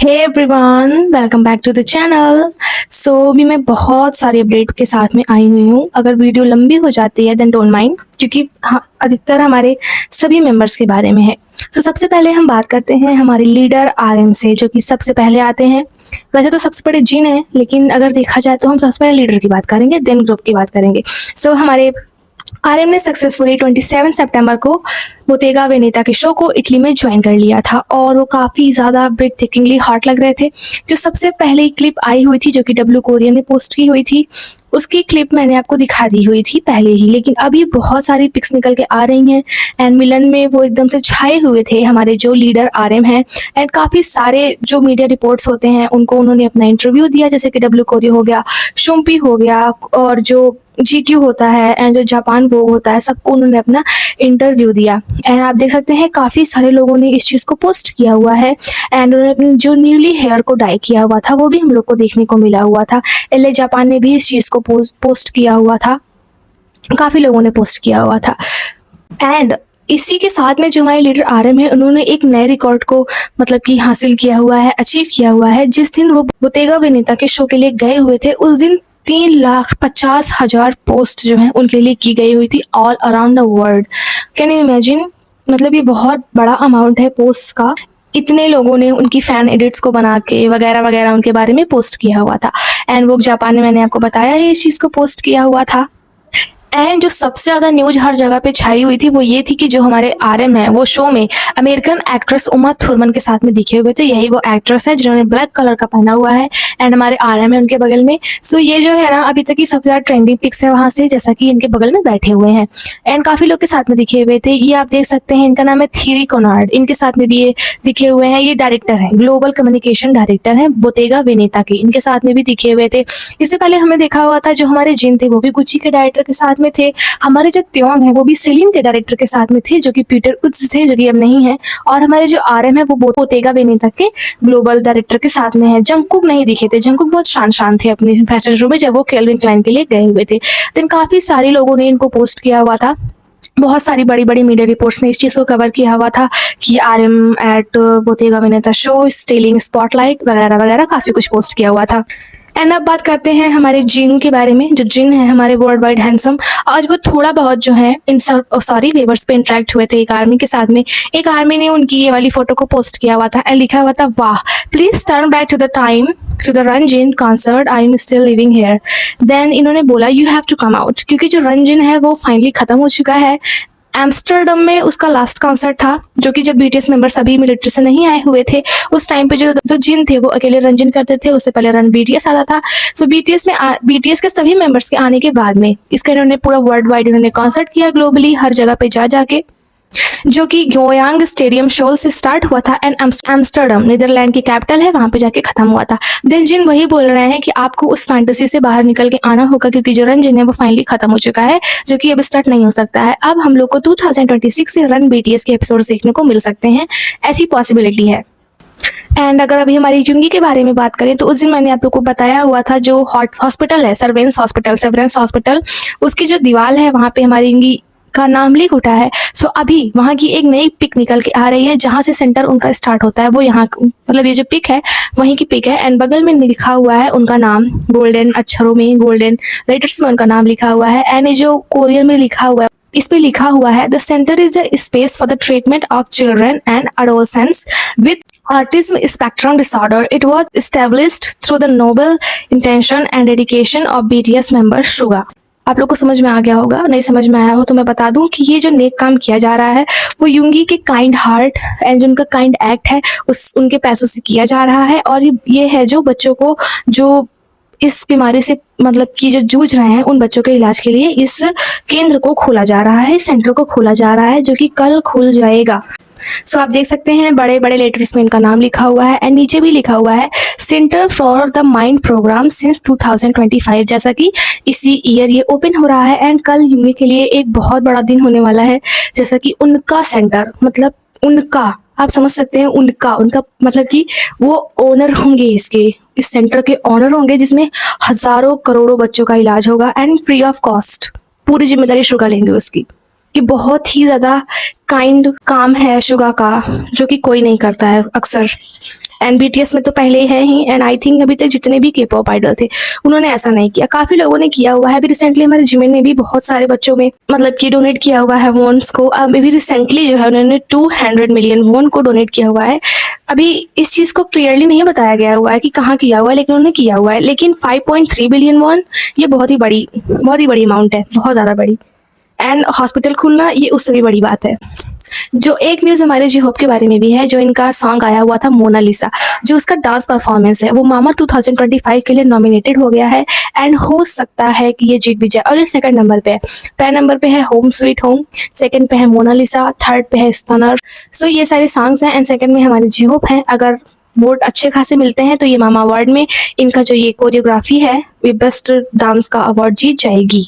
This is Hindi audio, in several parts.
Hey everyone, welcome back to the channel. So अभी मैं बहुत सारी अपडेट के साथ में आई हुई हूँ। अगर वीडियो लंबी हो जाती है देन डोंट माइंड, क्योंकि अधिकतर हमारे सभी मेंबर्स के बारे में है। तो सबसे पहले हम बात करते हैं हमारे लीडर आरएम से, जो कि सबसे पहले आते हैं। वैसे तो सबसे बड़े जिन है, लेकिन अगर देखा जाए तो हम सबसे पहले लीडर की बात करेंगे, देन ग्रुप की बात करेंगे। सो हमारे आरएम ने सक्सेसफुली 27 सितंबर को बोतेगा वेनेता के शो को इटली में ज्वाइन कर लिया था और वो काफ़ी ज़्यादा ब्रेक थिकिंगली हॉट लग रहे थे। जो सबसे पहले क्लिप आई हुई थी, जो कि डब्ल्यू कोरियन ने पोस्ट की हुई थी, उसकी क्लिप मैंने आपको दिखा दी हुई थी पहले ही, लेकिन अभी बहुत सारी पिक्स निकल के आ रही हैं एंड मिलन में वो एकदम से छाए हुए थे हमारे जो लीडर आरएम हैं। एंड काफ़ी सारे जो मीडिया रिपोर्ट्स होते हैं उनको उन्होंने अपना इंटरव्यू दिया, जैसे कि डब्ल्यू कोरियो हो गया, शुम्पी हो गया, और जो जीक्यू होता है एंड जो जापान वो होता है, सबको उन्होंने अपना इंटरव्यू दिया। एंड आप देख सकते हैं काफ़ी सारे लोगों ने इस चीज़ को पोस्ट किया हुआ है एंड उन्होंने अपनी जो न्यूली हेयर को डाई किया हुआ था वो भी हम लोग को देखने को मिला हुआ था। एलए जापान ने भी इस चीज़ को पोस्ट किया हुआ था, काफ़ी लोगों ने पोस्ट किया हुआ था। एंड इसी के साथ में जो हमारे लीडर आरएम है, उन्होंने एक नए रिकॉर्ड को मतलब कि हासिल किया हुआ है, अचीव किया हुआ है। जिस दिन वो बोतेगा वेनेता के शो के लिए गए हुए थे, उस दिन 3,50,000 पोस्ट जो है उनके लिए की गई हुई थी all around the world. Can you imagine? मतलब ये बहुत बड़ा अमाउंट है पोस्ट का। इतने लोगों ने उनकी फैन एडिट्स को बना के वगैरह वगैरह उनके बारे में पोस्ट किया हुआ था। एंड वो जापान ने, मैंने आपको बताया है, इस चीज़ को पोस्ट किया हुआ था। एंड जो सबसे ज़्यादा न्यूज हर जगह पे छाई हुई थी वो ये थी कि जो हमारे आरएम है वो शो में अमेरिकन एक्ट्रेस उमा थुरमन के साथ में दिखे हुए थे। यही वो एक्ट्रेस है जिन्होंने ब्लैक कलर का पहना हुआ है एंड हमारे आरएम है उनके बगल में। सो ये जो है ना अभी तक की सबसे ज़्यादा ट्रेंडिंग पिक्स है वहाँ से, जैसा कि इनके बगल में बैठे हुए हैं एंड काफ़ी लोग के साथ में दिखे हुए थे। ये आप देख सकते हैं, इनका नाम है थीरी कोनार्ड, इनके साथ में भी ये दिखे हुए हैं। ये डायरेक्टर है, ग्लोबल कम्युनिकेशन डायरेक्टर है बोतेगा वेनेता के, इनके साथ में भी दिखे हुए थे। इससे पहले हमें देखा हुआ था जो हमारे जिन थे वो भी गुची के डायरेक्टर के साथ में थे। हमारे जो त्योंग है वो भी सेलिन के डायरेक्टर के साथ में थे, जो कि पीटर उत्स थे, जो कि अब नहीं है। और हमारे जो आरएम है वो बोतेगा वेनेता के ग्लोबल डायरेक्टर के साथ में है। जंगकुक नहीं दिखे थे, जंगकुक बहुत शान थे अपने फैशन शो में जब वो केल्विन क्लाइन के लिए गए हुए थे। तो काफी सारे लोगों ने इनको पोस्ट किया हुआ था। बहुत सारी बड़ी बड़ी मीडिया रिपोर्ट्स ने इस चीज़ को कवर किया हुआ था कि RM at Bottega Veneta show stealing spotlight वगैरह वगैरह, काफ़ी कुछ पोस्ट किया हुआ था। एंड अब बात करते हैं हमारे जीनू के बारे में। जो जिन है हमारे वर्ल्ड वाइड हैंडसम, आज वो थोड़ा बहुत जो है वेवर्स पे इंटरेक्ट हुए थे एक आर्मी के साथ में। एक आर्मी ने उनकी ये वाली फोटो को पोस्ट किया हुआ था एंड लिखा हुआ था, वाह, please turn back to the time to the रंजिन concert, I am still living here. Then इन्होंने बोला you have to come out, क्योंकि जो रंजिन है वो फाइनली खत्म हो चुका है। एम्स्टर्डम में उसका लास्ट कॉन्सर्ट था, जो कि जब बीटीएस मेंबर सभी मिलिट्री से नहीं आए हुए थे उस टाइम पे जो जिन थे वो अकेले रंजन करते थे। उससे पहले रन बीटीएस आता था। सो बीटीएस के सभी मेंबर्स के आने के बाद में इसका इन्होंने पूरा वर्ल्ड वाइड इन्होंने कॉन्सर्ट किया, ग्लोबली हर जगह पे जा जाके, जो कि ग्योयांग स्टेडियम शोल से स्टार्ट हुआ था एंड एम्स्टर्डम नीदरलैंड की कैपिटल है, वहां पे जाके खत्म हुआ था। देन जिन वही बोल रहे हैं कि आपको उस फैंटेसी से बाहर निकल के आना होगा, क्योंकि जो रन जिन है वो फाइनली खत्म हो चुका है, जो कि अब स्टार्ट नहीं हो सकता है। अब हम लोग को 2026 से रन बीटीएस के एपिसोड देखने को मिल सकते हैं, ऐसी पॉसिबिलिटी है। एंड अगर अभी हमारी युंगी के बारे में बात करें तो उस दिन मैंने आप लोग को बताया हुआ था जो हॉस्पिटल है, सेवरेंस हॉस्पिटल, उसकी जो दीवार है वहां पे हमारी युंगी का नाम लिख उठा है। सो अभी वहाँ की एक नई पिक निकल के आ रही है जहाँ से सेंटर उनका स्टार्ट होता है, वो यहाँ मतलब ये जो पिक है वहीं की पिक है एंड बगल में लिखा हुआ है उनका नाम, गोल्डन अक्षरों में, गोल्डन लेटर्स में उनका नाम लिखा हुआ है। एंड ये जो कोरियन में लिखा हुआ है, इस पे लिखा हुआ है, the centre is the space for the treatment of children and adolescents with autism spectrum disorder. It was established through the noble intention and dedication of BTS member Suga. आप लोग को समझ में आ गया होगा, नहीं समझ में आया हो तो मैं बता दूं कि ये जो नेक काम किया जा रहा है वो युंगी के काइंड हार्ट एंड जो उनका काइंड एक्ट है उनके पैसों से किया जा रहा है। और ये है जो बच्चों को जो इस बीमारी से मतलब कि जो जूझ रहे हैं उन बच्चों के इलाज के लिए इस केंद्र को खोला जा रहा है, सेंटर को खोला जा रहा है, जो कि कल खुल जाएगा। सो आप देख सकते हैं बड़े बड़े लेटर्स में इनका नाम लिखा हुआ है एंड नीचे भी लिखा हुआ है centre for the mind programme since 2025, जैसा कि इसी ईयर ये ओपन हो रहा है। एंड कल युंगी के लिए एक बहुत बड़ा दिन होने वाला है, जैसा कि उनका सेंटर, मतलब उनका, आप समझ सकते हैं, उनका मतलब कि वो ओनर होंगे, इस सेंटर के ओनर होंगे, जिसमें हजारों करोड़ों बच्चों का इलाज होगा एंड फ्री ऑफ कॉस्ट। पूरी जिम्मेदारी शुगा लेंगे उसकी। ये बहुत ही ज़्यादा काइंड काम है शुगा का, जो कि कोई नहीं करता है अक्सर। एंड BTS में तो पहले ही है ही, एंड आई थिंक अभी तक जितने भी K-pop आइडल थे उन्होंने ऐसा नहीं किया। काफी लोगों ने किया हुआ है। अभी रिसेंटली हमारे जिमिन ने भी बहुत सारे बच्चों में मतलब कि डोनेट किया हुआ है वॉन्स को। अभी रिसेंटली जो है उन्होंने 200 मिलियन वॉन को डोनेट किया हुआ है। अभी इस चीज को क्लियरली नहीं बताया गया हुआ है कि कहाँ किया हुआ है, लेकिन उन्होंने किया हुआ है। लेकिन 5.3 बिलियन वॉन ये बहुत ही बड़ी अमाउंट है, बहुत ज्यादा बड़ी। एंड हॉस्पिटल खुलना ये उससे भी बड़ी बात है। जो एक न्यूज हमारे जी होप के बारे में भी है, जो इनका सॉन्ग आया हुआ था मोनालिसा, जो उसका डांस परफॉर्मेंस है वो मामा 2025 के लिए नॉमिनेटेड हो गया है। एंड हो सकता है कि ये जीत भी जाए। और ये सेकंड नंबर पे है। पहले नंबर पे है होम स्वीट होम, सेकंड पे है मोनालिसा, थर्ड पे है स्टनर। सो ये सारे सॉन्ग्स हैं एंड सेकंड में हमारे जी होप हैं। अगर वोट अच्छे खासे मिलते हैं तो ये मामा अवार्ड में इनका जो ये कोरियोग्राफी है ये बेस्ट डांस का अवार्ड जीत जाएगी।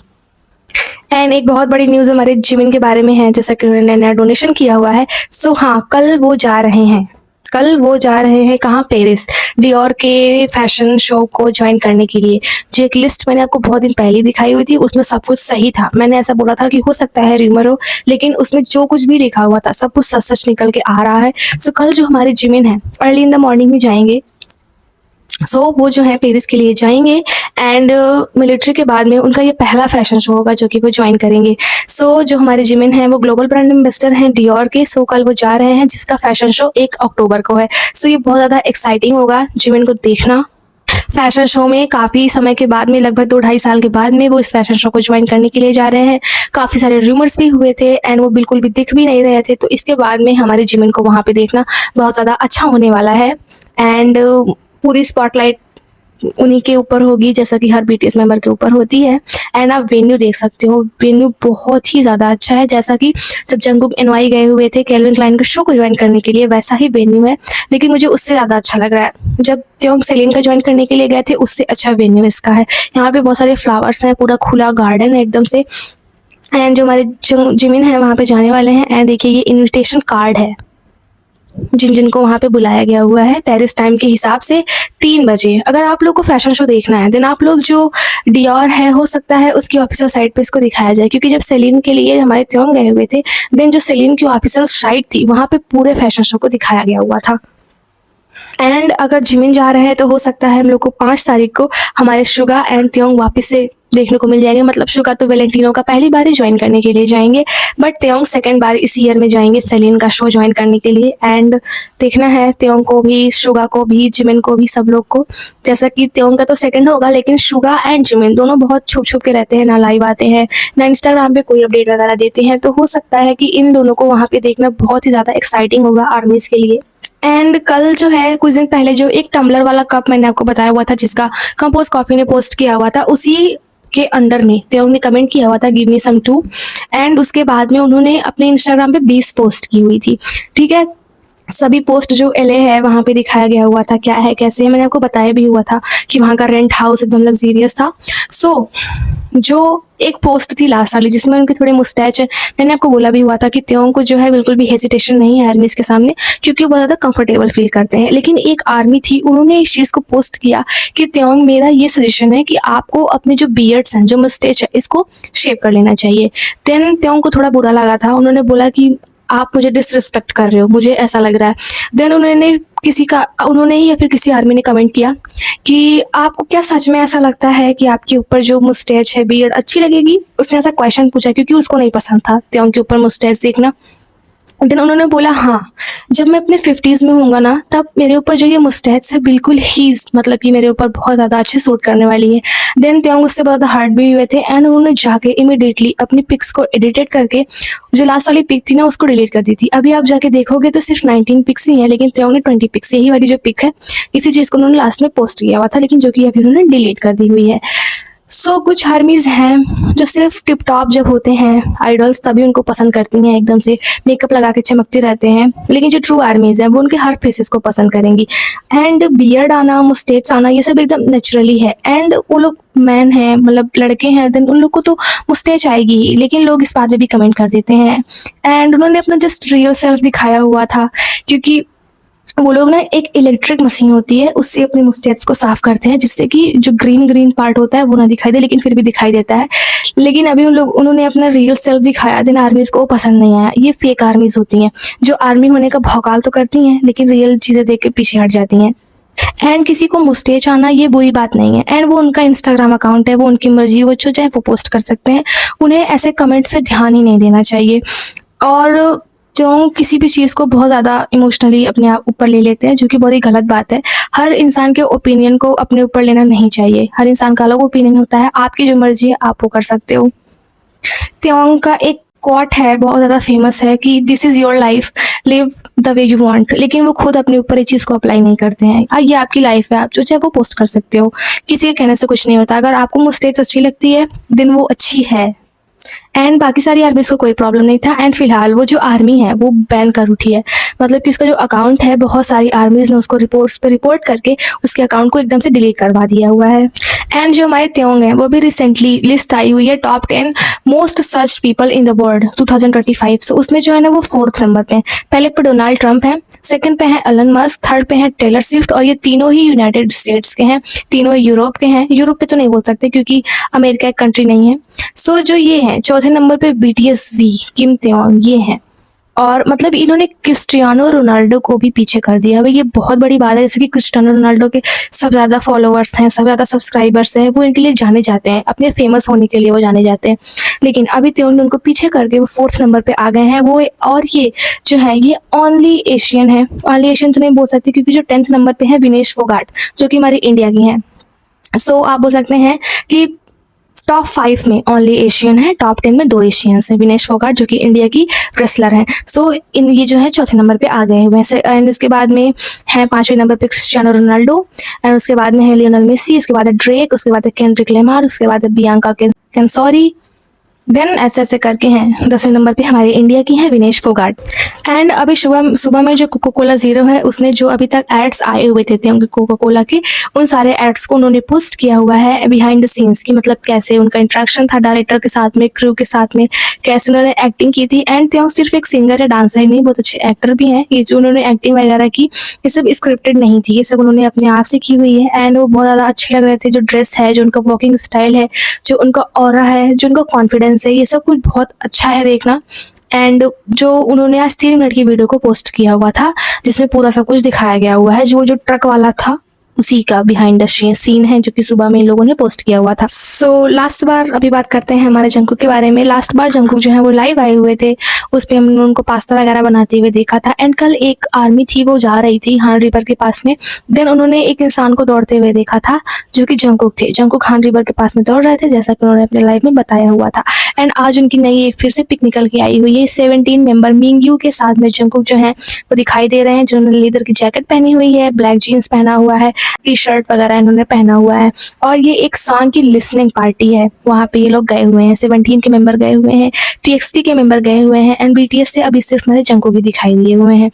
एंड एक बहुत बड़ी न्यूज हमारे जिमिन के बारे में है, जैसा कि उन्होंने नया डोनेशन किया हुआ है। सो हाँ, कल वो जा रहे हैं कहाँ, पेरिस, डियोर के फैशन शो को ज्वाइन करने के लिए। जो एक लिस्ट मैंने आपको बहुत दिन पहले दिखाई हुई थी उसमें सब कुछ सही था। मैंने ऐसा बोला था कि हो सकता है र्यूमर हो, लेकिन उसमें जो कुछ भी लिखा हुआ था सब कुछ सच सच निकल के आ रहा है। सो कल जो हमारे जिमिन है अर्ली इन द मॉर्निंग में जाएंगे। वो जो है पेरिस के लिए जाएंगे। एंड मिलिट्री के बाद में उनका ये पहला फैशन शो होगा जो कि वो ज्वाइन करेंगे। जो हमारे जिमिन हैं वो ग्लोबल ब्रांड एम्बेसडर हैं डियोर के। कल वो जा रहे हैं जिसका फैशन शो 1 अक्टूबर को है। ये बहुत ज़्यादा एक्साइटिंग होगा जिमिन को देखना। फैशन शो में काफ़ी समय के बाद में, लगभग 2-2.5 साल के बाद में वो इस फैशन शो को ज्वाइन करने के लिए जा रहे हैं। काफ़ी सारे रूमर्स भी हुए थे एंड वो बिल्कुल भी दिख भी नहीं रहे थे। तो इसके बाद में हमारे जिमिन को वहाँ पे देखना बहुत ज़्यादा अच्छा होने वाला है। एंड पूरी स्पॉटलाइट उन्हीं के ऊपर होगी, जैसा कि हर BTS मेंबर के ऊपर होती है। एंड आप वेन्यू देख सकते हो, वेन्यू बहुत ही ज़्यादा अच्छा है। जैसा कि जब जंगकुक NY गए हुए थे कैल्विन क्लाइन के शो को ज्वाइन करने के लिए, वैसा ही वेन्यू है, लेकिन मुझे उससे ज़्यादा अच्छा लग रहा है। जब त्योंग सेलिन का ज्वाइन करने के लिए गए थे उससे अच्छा वेन्यू इसका है। यहाँ पे बहुत सारे फ्लावर्स हैं, पूरा खुला गार्डन है एकदम से। एंड जो हमारे जिमिन है वहाँ पे जाने वाले हैं। एंड देखिए ये इन्विटेशन कार्ड है जिनको वहाँ पे बुलाया गया हुआ है पेरिस टाइम के हिसाब से 3 बजे। अगर आप लोग को फैशन शो देखना है देन आप लोग जो डियोर है हो सकता है उसकी ऑफिशियल साइट पे इसको दिखाया जाए, क्योंकि जब सेलिन के लिए हमारे त्योंग गए हुए थे देन जो सेलिन की ऑफिशियल साइट थी वहाँ पे पूरे फैशन शो को दिखाया गया हुआ था। एंड अगर जिमिन जा रहे हैं तो हो सकता है हम लोग को 5 तारीख को हमारे शुगा एंड त्योंग वापस से देखने को मिल जाएंगे। मतलब शुगा तो वैलेंटिनो का पहली बार ही ज्वाइन करने के लिए जाएंगे, बट त्योंग सेकंड बार इस ईयर में जाएंगे सेलिन का शो ज्वाइन करने के लिए। एंड देखना है त्योंग को भी, शुगा को भी, जिमिन को भी, सब लोग को। जैसा कि त्योंग का तो सेकंड होगा, लेकिन शुगा एंड जिमिन दोनों बहुत छुप छुप के रहते हैं, ना लाइव आते हैं ना इंस्टाग्राम पे कोई अपडेट वगैरह देते हैं। तो हो सकता है कि इन दोनों को वहाँ पे देखना बहुत ही ज़्यादा एक्साइटिंग होगा आर्मीज के लिए। एंड कल जो है कुछ दिन पहले जो एक टम्बलर वाला कप मैंने आपको बताया हुआ था जिसका कंपोज कॉफी ने पोस्ट किया हुआ था, उसी के अंडर में त्योंग ने कमेंट किया हुआ था give me some too. And उसके बाद में उन्होंने अपने इंस्टाग्राम पे 20 पोस्ट की हुई थी। ठीक है, सभी पोस्ट जो LA है वहाँ पे दिखाया गया हुआ था क्या है कैसे है। मैंने आपको बताया भी हुआ था कि वहाँ का रेंट हाउस एकदम लग्जीरियस था। जो एक पोस्ट थी लास्ट वाली जिसमें उनकी थोड़ी मुस्टैच है, मैंने आपको बोला भी हुआ था कि त्योंग को जो है बिल्कुल भी हेजिटेशन नहीं है आर्मीज के सामने, क्योंकि वो बहुत ज़्यादा कंफर्टेबल फील करते हैं। लेकिन एक आर्मी थी, उन्होंने इस चीज़ को पोस्ट किया कि त्योंग मेरा ये सजेशन है कि आपको अपने जो बियर्ड्स हैं, जो मुस्टैच है, इसको शेव कर लेना चाहिए। देन त्योंग को थोड़ा बुरा लगा था, उन्होंने बोला कि आप मुझे डिसरिस्पेक्ट कर रहे हो, मुझे ऐसा लग रहा है। देन उन्होंने ही या फिर किसी आर्मी ने कमेंट किया कि आपको क्या सच में ऐसा लगता है कि आपके ऊपर जो मुस्टैच है, बियर्ड अच्छी लगेगी? उसने ऐसा क्वेश्चन पूछा क्योंकि उसको नहीं पसंद था त्योंग के ऊपर मुस्टैच देखना। देन उन्होंने बोला हाँ, जब मैं अपने 50s में होऊंगा ना तब मेरे ऊपर जो ये मुस्टैच है बिल्कुल ही मतलब कि मेरे ऊपर बहुत ज़्यादा अच्छे सूट करने वाली है। देन त्योंग उससे बहुत ज़्यादा हर्ट भी हुए थे एंड उन्होंने जाके इमीडिएटली अपनी पिक्स को एडिटेड करके जो लास्ट वाली पिक थी ना उसको डिलीट कर दी थी। अभी आप जाके देखोगे तो सिर्फ 19 पिक्स ही है, लेकिन त्योंग ने 20 पिक्स, यही वाली जो पिक है इसी चीज़ को उन्होंने लास्ट में पोस्ट किया हुआ था, लेकिन जो कि अभी उन्होंने डिलीट कर दी हुई है। कुछ आर्मीज हैं जो सिर्फ टिप टॉप जब होते हैं आइडल्स तभी उनको पसंद करती हैं, एकदम से मेकअप लगा के चमकते रहते हैं। लेकिन जो ट्रू आर्मीज हैं वो उनके हर फेसेस को पसंद करेंगी। एंड बियर्ड आना, मुस्टेट्स आना, ये सब एकदम नेचुरली है। एंड वो लोग मैन हैं, मतलब लड़के हैं, देन उन लोग को तो मुस्टेच आएगी ही, लेकिन लोग इस बात में भी कमेंट कर देते हैं। एंड उन्होंने अपना जस्ट रियल सेल्फ दिखाया हुआ था, क्योंकि वो लोग ना एक इलेक्ट्रिक मशीन होती है उससे अपने मुस्टैच को साफ करते हैं, जिससे कि जो ग्रीन ग्रीन पार्ट होता है वो ना दिखाई दे, लेकिन फिर भी दिखाई देता है। लेकिन अभी उन्होंने अपना रियल सेल्फ दिखाया, देन आर्मीज को वो पसंद नहीं आया। ये फेक आर्मीज होती हैं जो आर्मी होने का भौकाल तो करती हैं लेकिन रियल चीजें देख के पीछे हट जाती हैं। एंड किसी को मुस्टेच आना ये बुरी बात नहीं है, एंड वो उनका इंस्टाग्राम अकाउंट है, वो उनकी मर्जी, वो जो चाहे वो पोस्ट कर सकते हैं। उन्हें ऐसे कमेंट्स पे ध्यान ही नहीं देना चाहिए। और जो किसी भी चीज़ को बहुत ज़्यादा इमोशनली अपने आप ऊपर ले लेते हैं, जो कि बहुत ही गलत बात है। हर इंसान के ओपिनियन को अपने ऊपर लेना नहीं चाहिए। हर इंसान का अलग ओपिनियन होता है, आपकी जो मर्जी है आप वो कर सकते हो। त्योंग का एक कोट है, बहुत ज़्यादा फेमस है कि this is your life, live the way you want. लेकिन वो खुद अपने ऊपर इस चीज़ को अप्लाई नहीं करते हैं। ये आपकी लाइफ है, आप जो चाहे वो पोस्ट कर सकते हो, किसी के कहने से कुछ नहीं होता। अगर आपको मुस्टेच अच्छी लगती है देन वो अच्छी है, एंड बाकी सारी आर्मीज को कोई प्रॉब्लम नहीं था। एंड फिलहाल वो जो आर्मी है वो बैन कर उठी है, मतलब कि उसका जो अकाउंट है बहुत सारी आर्मीज ने उसको रिपोर्ट्स पे रिपोर्ट करके उसके अकाउंट को एकदम से डिलीट करवा दिया हुआ है। एंड जो हमारे त्योंग हैं वो भी रिसेंटली लिस्ट आई हुई है top 10 most search people in the world 2025। सो उसमें जो है ना वो 4th नंबर पे है। पहले पे डोनाल्ड ट्रंप है, सेकंड पे है एलन मस्क, थर्ड पे है टेलर स्विफ्ट, और ये तीनों ही यूनाइटेड स्टेट्स के हैं, तीनों यूरोप के हैं। यूरोप के तो नहीं बोल सकते क्योंकि अमेरिका एक कंट्री नहीं है। सो जो ये है चौथे नंबर पे BTS वी किम त्योंग ये हैं। और मतलब इन्होंने क्रिस्टियानो रोनाल्डो को भी पीछे कर दिया। भाई ये बहुत बड़ी बात है, जैसे कि क्रिस्टियानो रोनाल्डो के सब ज़्यादा फॉलोअर्स हैं, सब ज़्यादा सब्सक्राइबर्स हैं, वो इनके लिए जाने जाते हैं, अपने फेमस होने के लिए वो जाने जाते हैं। लेकिन अभी त्योंग ने उनको पीछे करके वो 4th नंबर पे आ गए हैं वो। और ये जो है ये ओनली एशियन है। ओनली एशियन तो नहीं बोल सकती क्योंकि जो 10th नंबर पे है विनेश फोगाट जो कि हमारी इंडिया की हैं। सो आप बोल सकते हैं कि टॉप 5 में ओनली एशियन है, टॉप 10 में 2 एशियंस हैं, विनेश फोगाट जो कि इंडिया की रेसलर हैं। सो इन ये जो है चौथे नंबर पे आ गए हैं वैसे। एंड उसके बाद में है 5वें नंबर पे क्रिस्टियानो रोनाल्डो, एंड उसके बाद में है लियोनेल मेसी, उसके बाद है ड्रेक, उसके बाद है केंड्रिक लेमार, उसके बाद है बियांका केंसोरी, देन ऐसे ऐसे करके हैं। 10वें नंबर पे हमारे इंडिया की है विनेश फोगाट। एंड अभी सुबह में जो कोका कोला जीरो है उसने जो अभी तक एड्स आए हुए थे उनके कोका कोला के, उन सारे एड्स को उन्होंने पोस्ट किया हुआ है बिहाइंड द सीन्स की, मतलब कैसे उनका इंटरेक्शन था डायरेक्टर के साथ में, क्रू के साथ में, कैसे उन्होंने एक्टिंग की थी। एंड त्योंग सिर्फ एक सिंगर या डांसर ही नहीं, बहुत अच्छे एक्टर भी हैं। ये जो उन्होंने एक्टिंग वगैरह की ये सब स्क्रिप्टेड नहीं थी, ये सब उन्होंने अपने आप से की हुई है। एंड वो बहुत ज़्यादा अच्छे लग रहे थे। जो ड्रेस है, जो उनका वॉकिंग स्टाइल है, जो उनका ऑरा है, जो उनका कॉन्फिडेंस है, ये सब कुछ बहुत अच्छा है देखना। एंड जो उन्होंने आज 3 मिनट की वीडियो को पोस्ट किया हुआ था जिसमें पूरा सब कुछ दिखाया गया हुआ है, जो ट्रक वाला था उसी का बिहाइंड द सीन है जो कि सुबह में इन लोगों ने पोस्ट किया हुआ था। सो लास्ट बार अभी बात करते हैं हमारे जंकुक के बारे में। लास्ट बार जंकुक जो है वो लाइव आए हुए थे, उस पर हमने उनको पास्ता वगैरह बनाते हुए देखा था। एंड कल एक आर्मी थी वो जा रही थी हान रिवर के पास में, देन उन्होंने एक इंसान को दौड़ते हुए देखा था जो कि जंकुक थे। जंकुक हान रिवर के पास में दौड़ रहे थे जैसा कि उन्होंने अपने लाइव में बताया हुआ था। एंड आज उनकी नई एक फिर से पिक निकल के आई हुई है। 17 मेंबर मिंगयू के साथ में जंकुक जो है वो दिखाई दे रहे हैं, जिन्होंने लेदर की जैकेट पहनी हुई है, ब्लैक जीन्स पहना हुआ है, टी शर्ट वगैरह इन्होंने पहना हुआ है। और ये एक सॉन्ग की लिसनिंग पार्टी है, वहाँ पे ये लोग गए हुए हैं। 17 के मेंबर गए हुए हैं, TXT के मेंबर गए हुए हैं, एंड BTS से अभी सिर्फ मेरे जंकुक ही दिखाई दिए हुए हैं।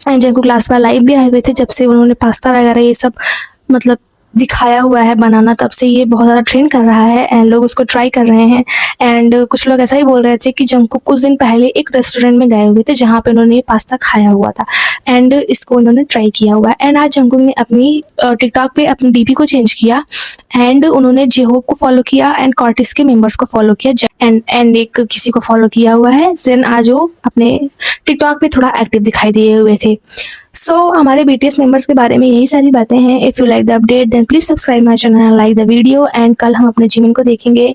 And Jungkook last bar live भी आए हुए थे, जब से उन्होंने पास्ता वगैरह ये सब मतलब दिखाया हुआ है बनाना, तब से ये बहुत ज़्यादा ट्रेंड कर रहा है एंड लोग उसको ट्राई कर रहे हैं। एंड कुछ लोग ऐसा ही बोल रहे थे कि जंकुक कुछ दिन पहले एक रेस्टोरेंट में गए हुए थे जहाँ पे उन्होंने ये पास्ता खाया हुआ था एंड इसको उन्होंने ट्राई किया हुआ है। एंड आज जंकुक ने अपनी टिकटॉक पे अपनी DP को चेंज किया एंड उन्होंने जेहोप को फॉलो किया एंड कॉर्टिस के मेंबर्स को फॉलो किया एंड एक किसी को फॉलो किया हुआ है। देन आज वो अपने टिकटॉक पे थोड़ा एक्टिव दिखाई दिए हुए थे। सो हमारे BTS मेंबर्स के बारे में यही सारी बातें हैं। If you like the update then please subscribe my channel, like the video. And कल हम अपने जिमिन को देखेंगे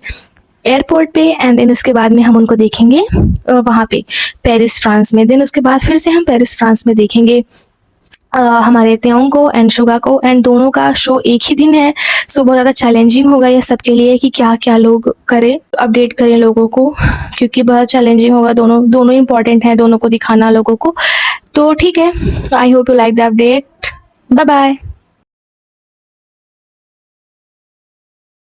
एयरपोर्ट पे एंड देन उसके बाद में हम उनको देखेंगे वहाँ पे पेरिस फ्रांस में। देन उसके बाद फिर से हम पेरिस फ्रांस में देखेंगे हमारे त्योंग को एंड शुगा को। एंड दोनों का शो एक ही दिन है, सो बहुत ज़्यादा चैलेंजिंग होगा ये सबके लिए कि क्या क्या लोग करें, अपडेट करें लोगों को, क्योंकि बहुत चैलेंजिंग होगा। दोनों इंपॉर्टेंट हैं, दोनों को दिखाना लोगों को। तो ठीक है, I hope you like the update. Bye bye.